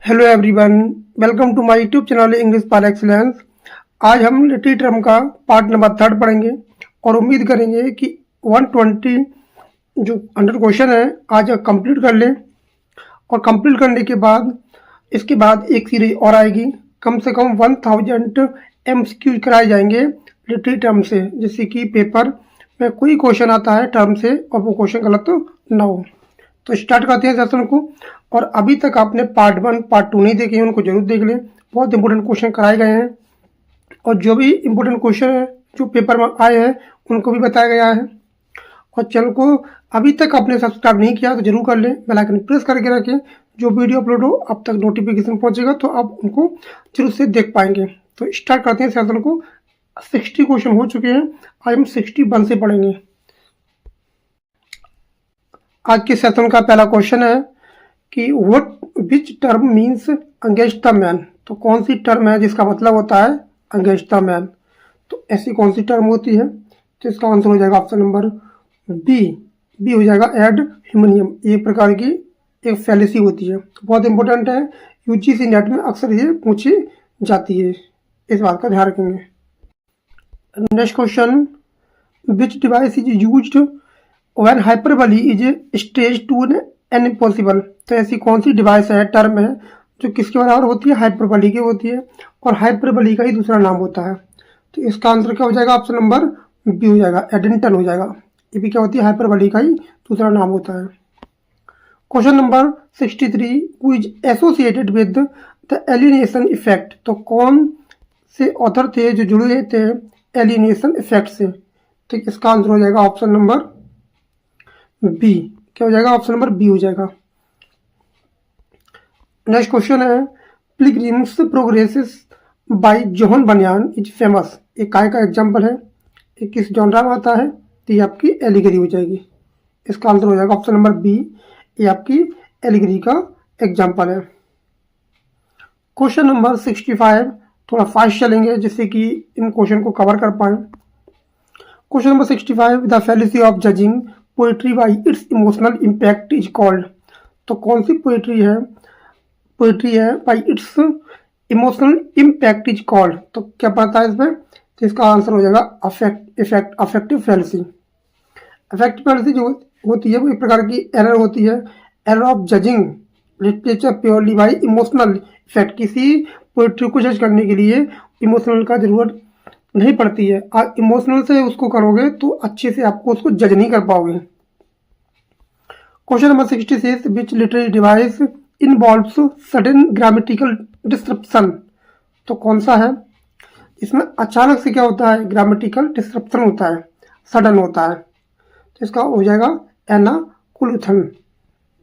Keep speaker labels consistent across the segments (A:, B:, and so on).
A: Hello everyone, welcome to my YouTube channel English for excellence. आज हम literary term का part number 3 पढ़ेंगे और उम्मीद करेंगे कि 120 जो 100 क्वेश्चन है आज कंप्लीट कर लें। और कंप्लीट करने के बाद इसके बाद एक सीरीज और आएगी, कम से कम 1000 MCQ कराए जाएंगे लिटरेरी टर्म से, जिससे कि पेपर में कोई क्वेश्चन आता है टर्म से और वो क्वेश्चन गलत ना हो। तो स्टार्ट करते हैं सेशन को। और अभी तक आपने पार्ट 1 पार्ट 2 नहीं देखे हैं, उनको जरूर देख लें। बहुत इंपॉर्टेंट क्वेश्चन कराए गए हैं और जो भी इंपॉर्टेंट क्वेश्चन है जो पेपर में आए हैं उनको भी बताया गया है। और चैनल को अभी तक आपने सब्सक्राइब नहीं किया तो जरूर कर लें, बेल आइकन प्रेस करके रखें। जो वीडियो अपलोड हो अब तक नोटिफिकेशन पहुंचेगा तो आप उनको जरूर से देख पाएंगे। तो स्टार्ट करते हैं सेशन को। 60 क्वेश्चन हो चुके हैं, आज हम 61 से पढ़ेंगे। आज के सेशन का पहला क्वेश्चन है कि which term means against the man. तो कौन सी टर्म है जिसका मतलब होता है अगेंस्ट द मैन। तो ऐसी कौन सी टर्म होती है, तो इसका आंसर हो जाएगा ऑप्शन नंबर बी हो जाएगा एड ह्यूमनियम। एक प्रकार की एक फैलेसी होती है, बहुत इंपॉर्टेंट है, यूजीसी नेट में अक्सर ये पूछी जाती है, इस बात का ध्यान रखेंगे। Next question, which device is used when hyperbole is stretched to an impossible. तो ऐसी कौन सी डिवाइस है, टर्म है, जो किसके बराबर होती है, हाइपरबली की होती है और हाइपरबली का ही दूसरा नाम होता है। तो इसका आंसर क्या हो जाएगा, ऑप्शन नंबर बी हो जाएगा, एडेंटन हो जाएगा। ये भी क्या होती है, हाइपरबली का ही दूसरा नाम होता है। Question number 63, who is associated with the alienation effect. तो कौन से ऑथर थे जो जुड़े थे एलिनेशन इफेक्ट से। तो इसका आंसर हो जाएगा ऑप्शन नंबर बी। क्या हो जाएगा, ऑप्शन नंबर बी हो जाएगा। नेक्स्ट क्वेश्चन है, पिलग्रिम्स प्रोग्रेसेस बाय जॉन बनियान इज फेमस। एक काय का एग्जांपल है, ये किस जॉनरा में आता है, तो ये आपकी एलिगरी हो जाएगी। इसका आंसर हो जाएगा ऑप्शन नंबर बी, ये आपकी एलिगरी का एग्जांपल है। क्वेश्चन नंबर 65, थोड़ा फास्ट चलेंगे जिससे कि इन क्वेश्चन को कवर कर पाए। Question number 65, the fallacy of judging poetry by its emotional impact is called. तो कौन सी पोएट्री है by its emotional impact is called. तो क्या पता है इसमें, तो इसका आंसर हो जाएगा अफेक्टिव फैलेसी। अफेक्टिव फैलेसी जो होती है वो एक प्रकार की एरर होती है, error of judging literature purely by emotional effect. किसी पोएट्री को जज करने के लिए इमोशनल का जरूरत नहीं पड़ती है। आप इमोशनल से उसको करोगे तो अच्छे से आपको उसको जज नहीं कर पाओगे। क्वेश्चन नंबर 66, विच literary device involves sudden grammatical disruption. तो कौन सा है, इसमें अचानक से क्या होता है, ग्रामेटिकल डिस्ट्रप्शन होता है, सडन होता है। तो इसका हो जाएगा एनाकुलथन।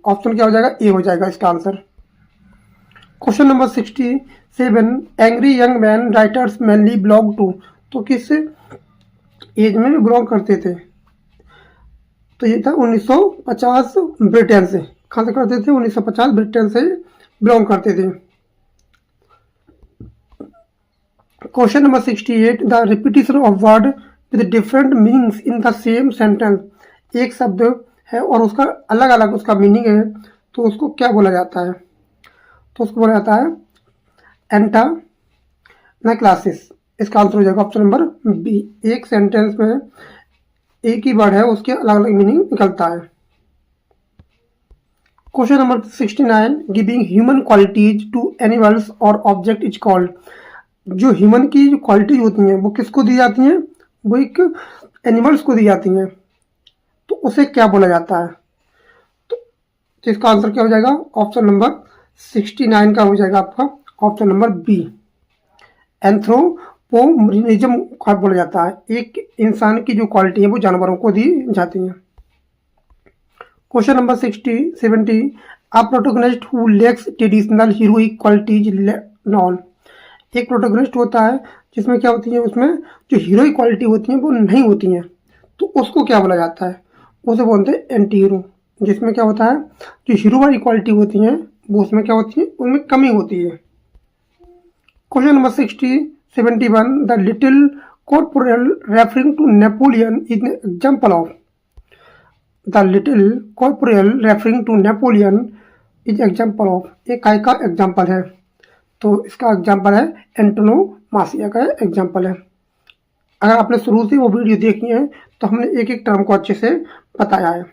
A: ऑप्शन क्या हो जाएगा, ए हो जाएगा इसका answer. Question number 67, angry young man writers mainly belong to. तो किस एज में भी बिलोंग करते थे, तो ये था 1950 ब्रिटेन से। कहाँ से करते थे, 1950 ब्रिटेन से बिलोंग करते थे। Question number 68, the repetition of word with different meanings in the same sentence. एक शब्द है और उसका अलग अलग उसका मीनिंग है, तो उसको क्या बोला जाता है, तो उसको बोला जाता है एंटानाक्लासिस। इसका आंसर हो जाएगा ऑप्शन नंबर बी। एक सेंटेंस में एक ही वर्ड है, उसके अलग अलग मीनिंग निकलता है। Question number 69, giving human qualities to animals और ऑब्जेक्ट इज कॉल्ड। जो ह्यूमन की जो क्वालिटीज होती हैं वो किसको दी जाती हैं, वो एक एनिमल्स को दी जाती हैं, तो उसे क्या बोला जाता है। तो इसका आंसर क्या हो जाएगा, ऑप्शन नंबर 69 का हो जाएगा आपका ऑप्शन नंबर बी, एंथ्रोपोमोर्फिज्म का बोला जाता है। एक इंसान की जो क्वालिटी है वो जानवरों को दी जाती है। Question number 70, a protagonist who lakhs traditional heroic qualities non. एक प्रोटोगनिस्ट होता है जिसमें क्या होती है, उसमें जो हीरोइक क्वालिटी होती है वो नहीं होती हैं, तो उसको क्या बोला जाता है, उसे बोलते हैं एंटी हीरो। जिसमें क्या होता है, जो हीरो वाली क्वालिटी होती हैं वो उसमें क्या होती है, उनमें कमी होती है। Question number 71, the little corporal referring to Napoleon is an example of. The little corporal referring to Napoleon is example of, ये काय का एग्जाम्पल है, तो इसका एग्जाम्पल है एंटोनोमासिया का एग्जाम्पल है। अगर आपने शुरू से वो वीडियो देखी है तो हमने एक एक टर्म को अच्छे से बताया है।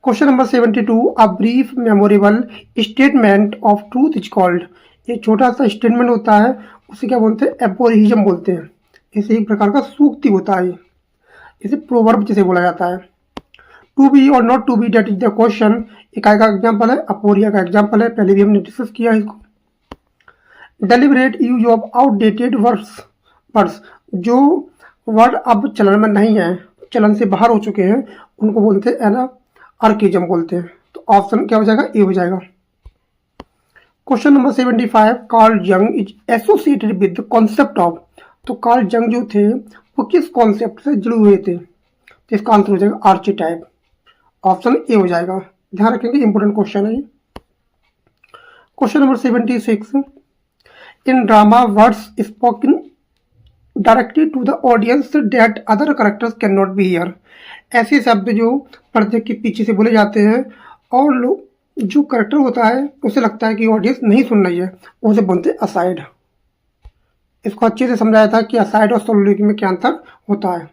A: Question number 72, a brief memorable statement of truth is called, ये छोटा सा स्टेटमेंट होता है, उसे क्या बोलते हैं, एपोरिज्म बोलते हैं। इसे एक प्रकार का सूक्ति होता है, इसे प्रोवर्ब जैसे बोला जाता है। टू बी और not to be, that is the question, इकाई का एग्जाम्पल है, अपोरिया का एग्जाम्पल है, पहले भी हमने डिस्कस किया है इसको। Deliberate use of outdated words, जो वर्ड अब चलन में नहीं है, चलन से बाहर हो चुके हैं, उनको बोलते हैं ना आर्किज्म बोलते हैं। तो ऑप्शन क्या हो जाएगा, ए हो जाएगा। क्वेश्चन नंबर 75, कार्ल जंग is associated with the concept of, तो कार्ल जंग जो थे वो किस कॉन्सेप्ट से जुड़े हुए थे, तो इसका आंसर हो जाएगा आर्चीटाइप, ऑप्शन ए हो जाएगा। ध्यान रखेंगे, इंपोर्टेंट क्वेश्चन है। Question number 76, in drama words spoken directly to the audience that other characters can not be hear, ऐसे शब्द जो पर्दे के पीछे से बोले जाते हैं और लोग जो करेक्टर होता है उसे लगता है कि ऑडियंस नहीं सुन रही है, उसे बोलते हैं असाइड। इसको अच्छे से समझाया था कि असाइड और सोलोलॉजी में क्या अंतर होता है।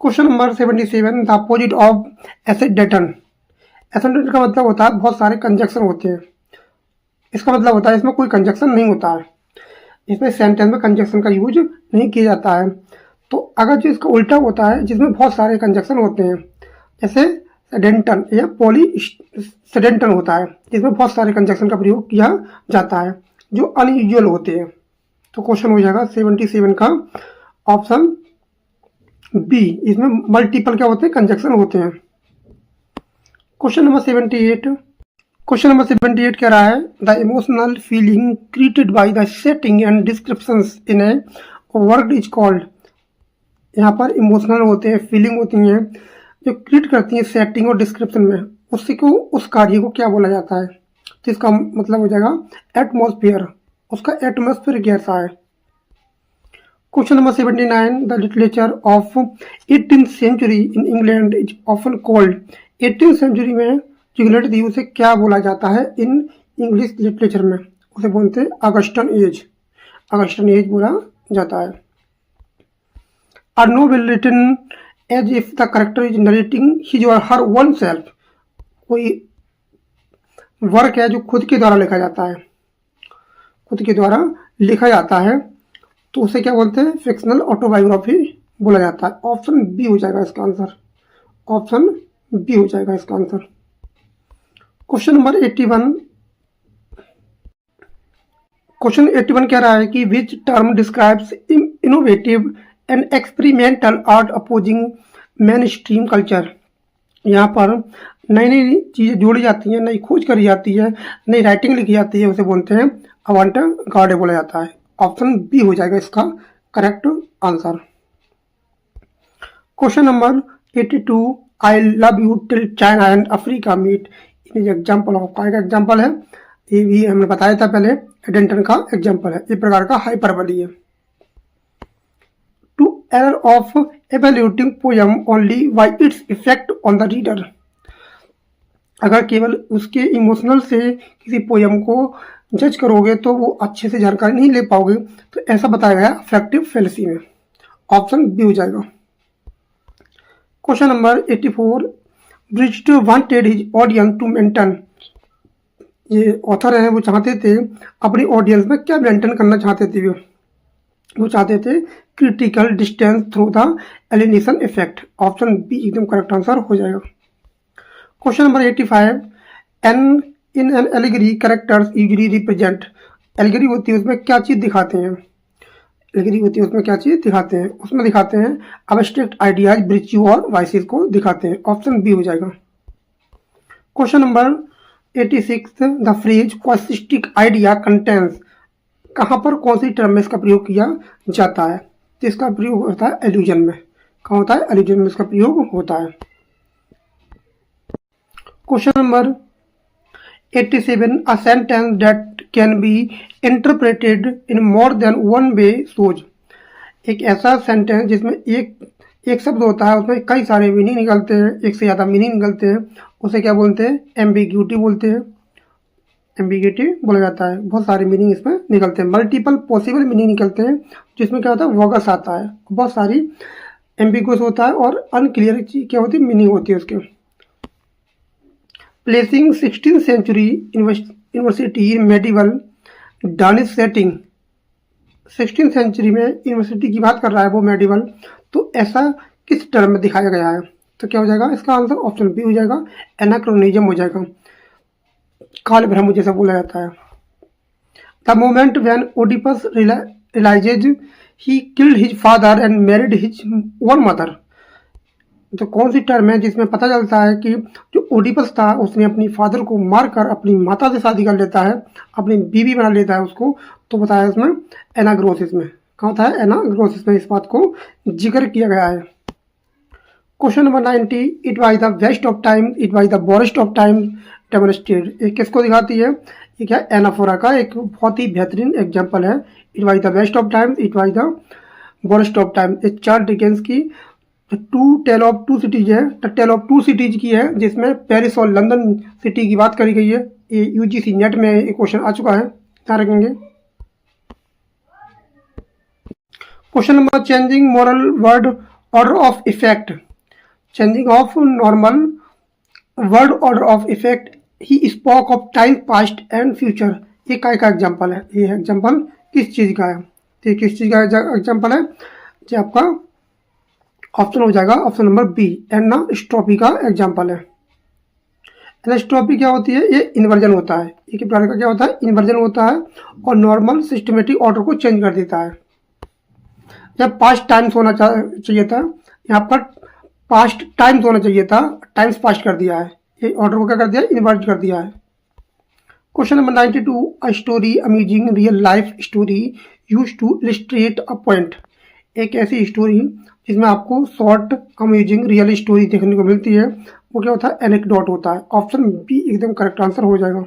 A: Question number 77, the opposite of asyndeton, asyndeton का मतलब होता है बहुत सारे कंजक्शन होते हैं, इसका मतलब होता है इसमें कोई कंजक्शन नहीं होता है, इसमें सेंटेंस में कंजक्शन का यूज नहीं किया जाता है। तो अगर जो इसका उल्टा होता है जिसमें बहुत सारे कंजक्शन होते हैं, जैसे सेडेंटन या पॉलीसेडेंटन होता है, जिसमें बहुत सारे कंजक्शन का प्रयोग किया जाता है जो अनयूजुअल होते हैं। तो क्वेश्चन हो जाएगा 77 का ऑप्शन बी, इसमें मल्टीपल क्या होते हैं, कंजक्शन होते हैं। क्वेश्चन नंबर 78 कह रहा है, the emotional feeling created by the setting and descriptions in A work is called, यहाँ पर इमोशनल होते हैं, फीलिंग होती हैं जो क्रिएट करती हैं सेटिंग और डिस्क्रिप्शन में, उसी को उस कार्य को क्या बोला जाता है, तो इसका मतलब हो जाएगा एटमॉस्फेयर, उसका एटमॉस्फेयर कैसा है। Question number 79, the literature of 18th century in England is often called, 18th century में जो इंग्लैंड थी उसे क्या बोला जाता है इन इंग्लिश लिटरेचर में, उसे बोलते हैं ऑगस्टन एज, ऑगस्टन एज बोला जाता है। A novel written as if the character is narrating his or her own self, कोई वर्क है जो खुद के द्वारा लिखा जाता है, खुद के द्वारा लिखा जाता है, तो उसे क्या बोलते हैं, फिक्शनल ऑटोबायोग्राफी बोला जाता है। ऑप्शन बी हो जाएगा इसका आंसर, ऑप्शन बी हो जाएगा इसका आंसर। क्वेश्चन नंबर 81, क्वेश्चन 81 कह रहा है कि which term describes innovative and experimental art opposing main stream culture, यहाँ पर नई नई चीज़ें जोड़ी जाती हैं, नई खोज करी जाती है, नई राइटिंग लिखी जाती है, उसे बोलते हैं अवांट गार्डे बोला जाता है। ऑप्शन बी हो जाएगा इसका correct answer. Question number 82, I love you till China and Africa meet, example of का एग्जाम्पल है, ये भी हमने बताया था पहले, एडेंटन का एग्जाम्पल है, इस प्रकार का हाइपरबोली है। To error of evaluating poem only by its effect on the reader, अगर केवल उसके इमोशनल से किसी पोयम को जज करोगे तो वो अच्छे से जानकारी नहीं ले पाओगे, तो ऐसा बताया गया अफेक्टिव फेलेसी में, ऑप्शन बी हो जाएगा। Question number 84, Brecht wanted his audience to maintain, ये ऑथर हैं वो चाहते थे अपनी ऑडियंस में क्या मेंटेन करना चाहते थे, वो चाहते थे critical distance through the alienation effect, option B एकदम करेक्ट आंसर हो जाएगा। Question number 85, an in an allegory characters usually represent, allegory होती है उसमें क्या चीज़ दिखाते हैं, एलिगरी होती है उसमें क्या चीज़ दिखाते हैं, उसमें दिखाते हैं अब्स्ट्रैक्ट आइडियाज, virtue और वाइसेस को दिखाते हैं, ऑप्शन बी हो जाएगा। Question number 86, the phrase quixotic idea contains, कहाँ पर कौन सी टर्म में इसका प्रयोग किया जाता है, तो इसका प्रयोग होता है एल्यूजन में, कहाँ होता है, एल्यूजन में इसका प्रयोग होता है। Question number 87, a sentence that can be interpreted in more than one way shows, एक ऐसा सेंटेंस जिसमें एक शब्द होता है उसमें कई सारे मीनिंग निकलते हैं, एक से ज़्यादा मीनिंग निकलते हैं, उसे क्या बोलते हैं? एम्बिग्यूटी बोलते हैं। एम्बिग्यूटी बोला जाता है। बहुत सारे मीनिंग इसमें निकलते हैं, मल्टीपल पॉसिबल मीनिंग निकलते हैं, जिसमें क्या होता है? वगस आता है। बहुत सारी एम्बिगुअस होता है और अनक्लियर क्या होती है? मीनिंग होती है उसके। Placing 16th century university medieval Danish setting. 16th century में यूनिवर्सिटी की बात कर रहा है वो मेडिवल, तो ऐसा किस टर्म में दिखाया गया है? तो क्या हो जाएगा इसका आंसर? ऑप्शन बी हो जाएगा, एनाक्रोनिज्म हो जाएगा, काल ब्रह्म जैसा बोला जाता है। The moment when Oedipus realises he killed his father and married his own mother. तो कौन सी टर्म है जिसमें पता चलता है कि जो ओडिपस था उसने अपनी फादर को मारकर अपनी माता से शादी कर लेता है, अपनी बीवी बना लेता है उसको, तो बताया इसमें एनाग्रोसिस में। कहाँ होता है? एनाग्रोसिस में इस बात को जिक्र किया गया है। Question number 90, it was the best of time, it was the worst of time demonstrate. ये किसको दिखाती है? ये क्या? एनाफोरा का एक बहुत ही बेहतरीन एग्जाम्पल है। It was the best of time, it was the worst of time. ये चार्ल्स डिकेंस की to Tale of Two Cities है, टेल ऑफ टू सिटीज की है, जिसमें पेरिस और लंदन सिटी की बात करी गई है। ये यूजीसी नेट में एक क्वेश्चन आ चुका है, ध्यान रखेंगे। Question number, changing moral word order of effect. Changing of normal word order of effect, he spoke of time past and future. ये काय का एग्जाम्पल है? ये एग्जाम्पल किस चीज़ का है? तो ये किस चीज़ का एग्जाम्पल है? जो आपका ऑप्शन हो जाएगा ऑप्शन नंबर बी, एनास्ट्रोपी का एग्जाम्पल है। एनास्ट्रोपी क्या होती है? ये इन्वर्जन होता है। एक प्रकार का क्या होता है? इन्वर्जन होता है, और नॉर्मल सिस्टमेटिक ऑर्डर को चेंज कर देता है। जब पास्ट टाइम्स होना चाहिए था, यहाँ पर पास्ट टाइम्स होना चाहिए था, टाइम्स पास्ट कर दिया है। ये ऑर्डर को क्या कर दिया? इन्वर्ट कर दिया है। Question number 92, a story amusing real life story use to illustrate a point. एक ऐसी स्टोरी जिसमें आपको शॉर्ट अम्यूजिंग रियल स्टोरी देखने को मिलती है, वो क्या होता है? एनेक्डोट होता है। ऑप्शन बी एकदम करेक्ट आंसर हो जाएगा।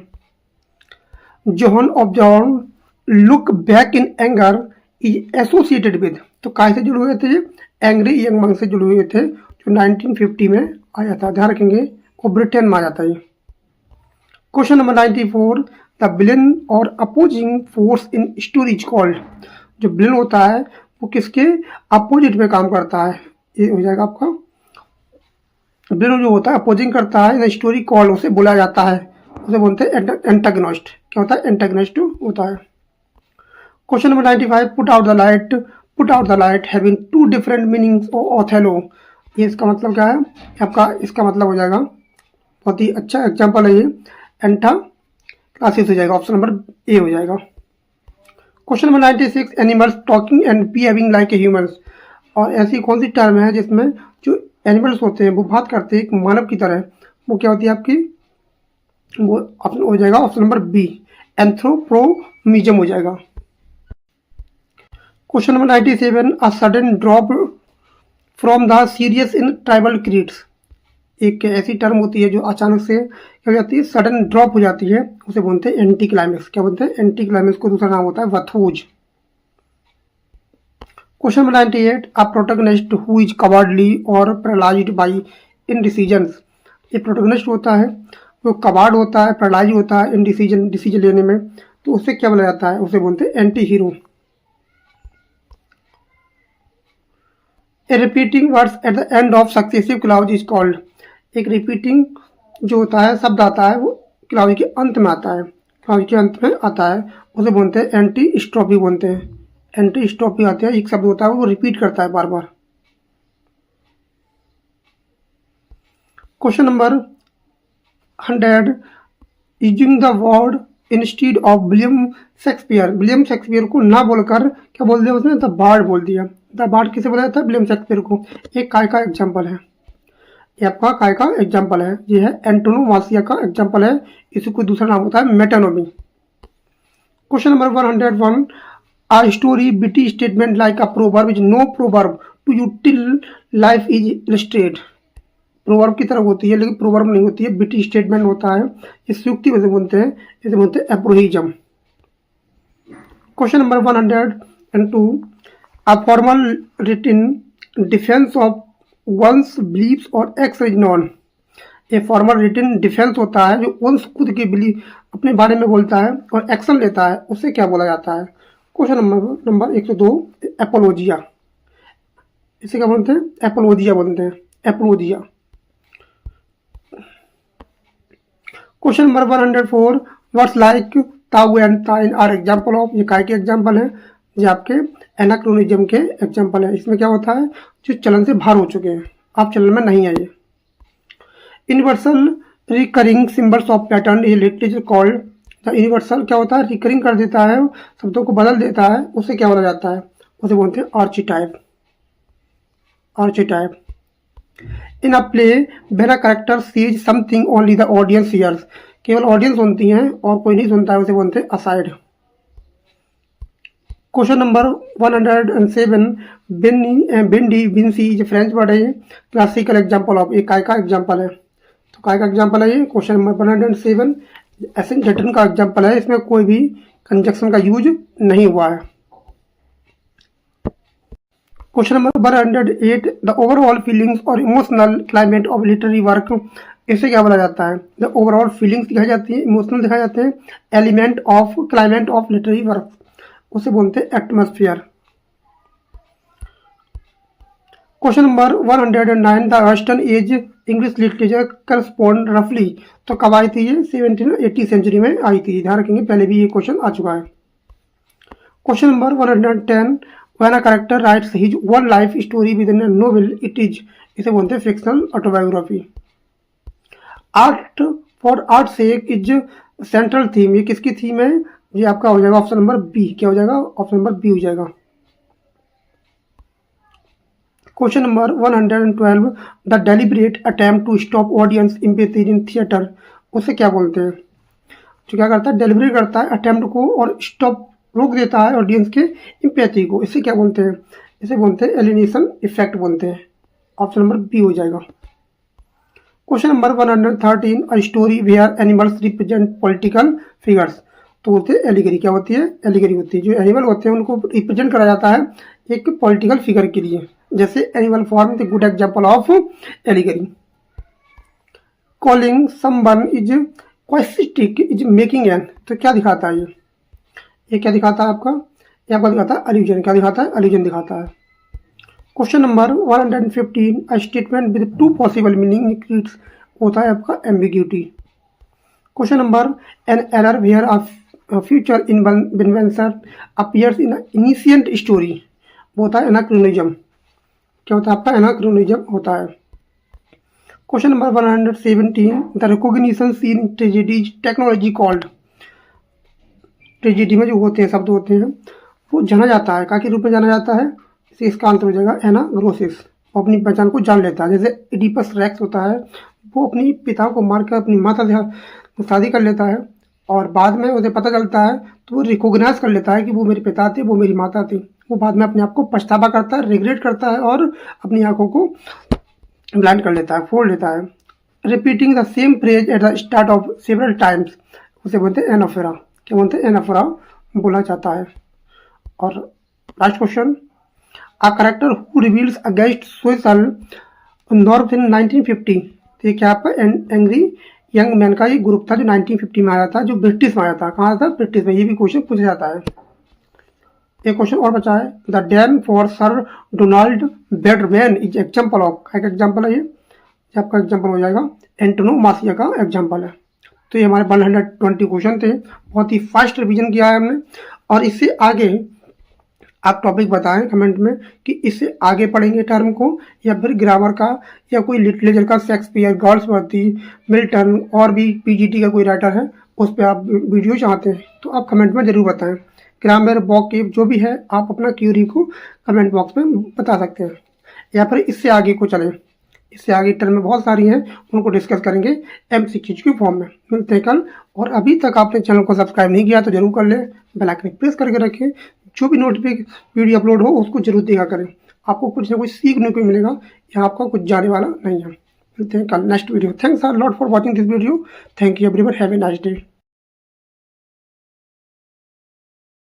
A: John of John look back in anger is associated with. तो काय से जुड़े हुए थे? एंग्री यंग मंक से जुड़े हुए थे, जो 1950 में आया था, ध्यान रखेंगे। वो ब्रिटेन में आ जाता है। क्वेश्चन नंबर 94, द विलेन और opposing force in story is called. जो विलेन होता है वो किसके अपोजिट में काम करता है? ये हो जाएगा आपका विलेन जो होता है अपोजिंग करता है इन स्टोरी कॉल्ड, उसे बोला जाता है, उसे बोलते हैं एंटागोनिस्ट। क्या होता है? एंटागोनिस्ट होता है। Question number 95, put out the light, put out the light having two different meanings of Othello. ये इसका मतलब क्या है? आपका इसका मतलब हो जाएगा, बहुत ही अच्छा एग्जाम्पल है ये, एंटा क्लासेस हो जाएगा, ऑप्शन नंबर ए हो जाएगा। Question number 96, animals talking and behaving like a humans. और ऐसी कौन सी टर्म है जिसमें जो एनिमल्स होते हैं वो बात करते हैं एक मानव की तरह, वो क्या होती है आपकी? वो ऑप्शन हो जाएगा ऑप्शन नंबर बी, एंथ्रोपोमिज्म हो जाएगा। Question number 97, a sudden drop from the serious in tribal creeds. एक ऐसी टर्म होती है जो अचानक से क्या हो जाती है? सडन ड्रॉप हो जाती है, उसे बोलते हैं एंटी क्लाइमेक्स। क्या बोलते हैं? एंटी क्लाइमेक्स को दूसरा नाम होता है वथूज। Question number 98, a protagonist who is cowardly और पैरालाइज्ड बाय इनडिसीजंस। ये प्रोटोगनिस्ट होता है वो कवर्ड होता है, पैरालाइज होता है डिसीजन लेने में, तो उसे क्या बोला जाता है? उसे बोलते हैं anti hero. A repeating words at the end of successive clause is called. एक रिपीटिंग जो होता है शब्द आता है वो क्लाउज के अंत में आता है, क्लाउज के अंत में आता है, उसे बोलते हैं एंटी स्ट्रोपी बोलते हैं। एंटी स्ट्रोपी आते हैं, एक शब्द होता है वो रिपीट करता है बार बार। Question number 100, using the word instead of William Shakespeare. William Shakespeare को ना बोलकर क्या बोल दिया उसने? द बार्ड बोल दिया। द बार्ड किसे बोला जाता है? विलियम शेक्सपियर को। एक काय का एग्जाम्पल है, ये आपका काय का एग्जाम्पल है, ये है एंटोनोमासिया का एग्जाम्पल है, इसी को दूसरा नाम होता है metonymy. Question number 101, a story pithy statement like a proverb is no proverb to you till life is illustrate. Proverb की तरह होती है लेकिन प्रोवर्ब नहीं होती है, बिटी स्टेटमेंट होता है, इस युक्ति में से बोलते हैं, इसे बोलते हैं aphorism. Question number 102, a formal written defence of one's beliefs और एक्स is known. A formal written defence होता है जो वंस खुद के बिलीव अपने बारे में बोलता है और एक्शन लेता है, उसे क्या बोला जाता है? Question number 102 एपोलॉजिया। इसे क्या बोलते हैं? एपोलॉजिया बोलते हैं, एपोलॉजिया। क्वेश्चन नंबर 104 वर्ड्स लाइक ताऊ एंड ताइन आर एग्जाम्पल ऑफ। ये काय के एग्जाम्पल है? ये आपके एनाक्रोनिज्म के एग्जाम्पल है। इसमें क्या होता है? जो चलन से बाहर हो चुके हैं, आप चलन में नहीं आइए। Universal recurring symbols of pattern ये लिटरेचर कॉल्ड। यूनिवर्सल क्या होता है? रिकरिंग कर देता है, शब्दों को बदल देता है, उसे क्या बोला जाता है? उसे बोलते हैं archetype. Archetype. In a play when a character sees something only the audience hears. केवल ऑडियंस सुनती है और कोई नहीं सुनता है, उसे बोलते हैं असाइड। क्वेश्चन नंबर 107 बिंडी विंसी जो फ्रेंच वर्ड है, क्लासिकल एग्जांपल ऑफ। एक काय का एग्जांपल है, तो काय का एग्जांपल है ये। क्वेश्चन नंबर 107 एसेंटेटन का एग्जांपल है, इसमें कोई भी कंजक्शन का यूज नहीं हुआ है। Question number 108 the overall feelings और emotional climate of literary work. इसे क्या बोला जाता है? द ओवरऑल फीलिंग्स दिखाई जाती है, इमोशनल दिखाई जाते हैं, element of climate of literary work उसे बोलते हैं atmosphere. Question number 109 the western age English literature correspond रफली। तो कब आई थी ये? 1780 सेंचुरी में आई थी। ध्यान रखेंगे, पहले भी ये क्वेश्चन आ चुका है। Question number 110 when a character writes his own life story with in a novel it is. इसे बोलते हैं fictional autobiography. Art for art sake is central theme. ये किसकी थीम है? ये आपका हो जाएगा ऑप्शन नंबर बी। क्या हो जाएगा? ऑप्शन नंबर बी हो जाएगा। Question number 112 the deliberate attempt to stop audience empathy in theatre. उसे क्या बोलते हैं? जो क्या करता है? डेलिब्रेट करता है अटेम्प्ट को और स्टॉप रोक देता है ऑडियंस के एम्पैथी को, इसे क्या बोलते हैं? इसे बोलते हैं एलिनेशन इफेक्ट बोलते हैं। ऑप्शन नंबर बी हो जाएगा। Question number 113 a story where animals represent political figures. तो बोलते हैं एलिगरी। क्या होती है? एलिगरी होती है। जो एनिमल होते हैं उनको रिप्रेजेंट करा जाता है एक पॉलिटिकल फिगर के लिए, जैसे Animal Farm the good example of allegory. Calling someone is quixotic is making an. तो क्या दिखाता है ये क्या दिखाता है आपका? ये आपका दिखाता है अल्यूजन। क्या दिखाता है? अल्यूजन दिखाता है। Question number 115 a statement with two possible meaning creates होता है आपका ambiguity. Question number an error where a future invention appears in ancient story वो होता है एनाक्रोनिज्म। क्या होता है आपका? एनाक्रोनिज्म होता है। Question number 117 the recognition seen in tragedies technology called. Tragedy में जो होते हैं शब्द होते हैं वो जाना जाता है, का के रूप में जाना जाता है, इसे इसका आंसर हो जाएगा एनाग्नोसिस। वो अपनी पहचान को जान लेता है। जैसे इडिपस रेक्स होता है, वो अपनी पिता को मारकर अपनी माता से शादी कर लेता है और बाद में उसे पता चलता है तो वो रिकॉग्नाइज कर लेता है कि वो मेरे पिता थे, वो मेरी माता थी। वो बाद में अपने आप को पछतावा करता है, रिग्रेट करता है और अपनी आंखों को ब्लाइंड कर लेता है, फोड़ लेता है। Repeating the same phrase at the start of several times उसे बोलते हैं एनाफोरा। क्या बोलते हैं? एनाफोरा बोला जाता है। और last question a character who reveals against social norms in 1950। तो ये क्या आपका एंग्री यंग मैन का ये ग्रुप था जो 1950 में आया था, जो ब्रिटिश में आया था। कहाँ था? ब्रिटिश में। ये भी क्वेश्चन पूछा जाता है। एक क्वेश्चन और बचा है the dam for sir Donald Bradman is example of. का एग्जाम्पल है ये आपका एग्जाम्पल हो जाएगा एंटोनो मासिया का एग्जाम्पल है। तो ये हमारे 120 क्वेश्चन थे। बहुत ही फास्ट रिवीजन किया है हमने। और इससे आगे आप टॉपिक बताएं कमेंट में कि इससे आगे पढ़ेंगे टर्म को या फिर ग्रामर का या कोई लिटरेचर का, शेक्सपियर, गॉल्सवर्दी, मिल्टन और भी पीजीटी का कोई राइटर है उस पर आप वीडियो चाहते हैं तो आप कमेंट में ज़रूर बताएं। ग्रामर, वोकैब जो भी है आप अपना क्यूरी को कमेंट बॉक्स में बता सकते हैं। या फिर इससे आगे को चलें, इससे आगे टर्म में बहुत सारी हैं, उनको डिस्कस करेंगे MCQ के फॉर्म में। मिलते हैं कल। और अभी तक आपने चैनल को सब्सक्राइब नहीं किया तो जरूर कर लें, बेल आइकन प्रेस करके रखें, जो भी नोटिफिकेशन वीडियो अपलोड हो उसको जरूर देखा करें। आपको कुछ ना कुछ सीखने को मिलेगा, यहाँ आपका कुछ जाने वाला नहीं है। मिलते हैं कल next video. Thanks a lot for watching this video. Thank you everyone. Have a nice day.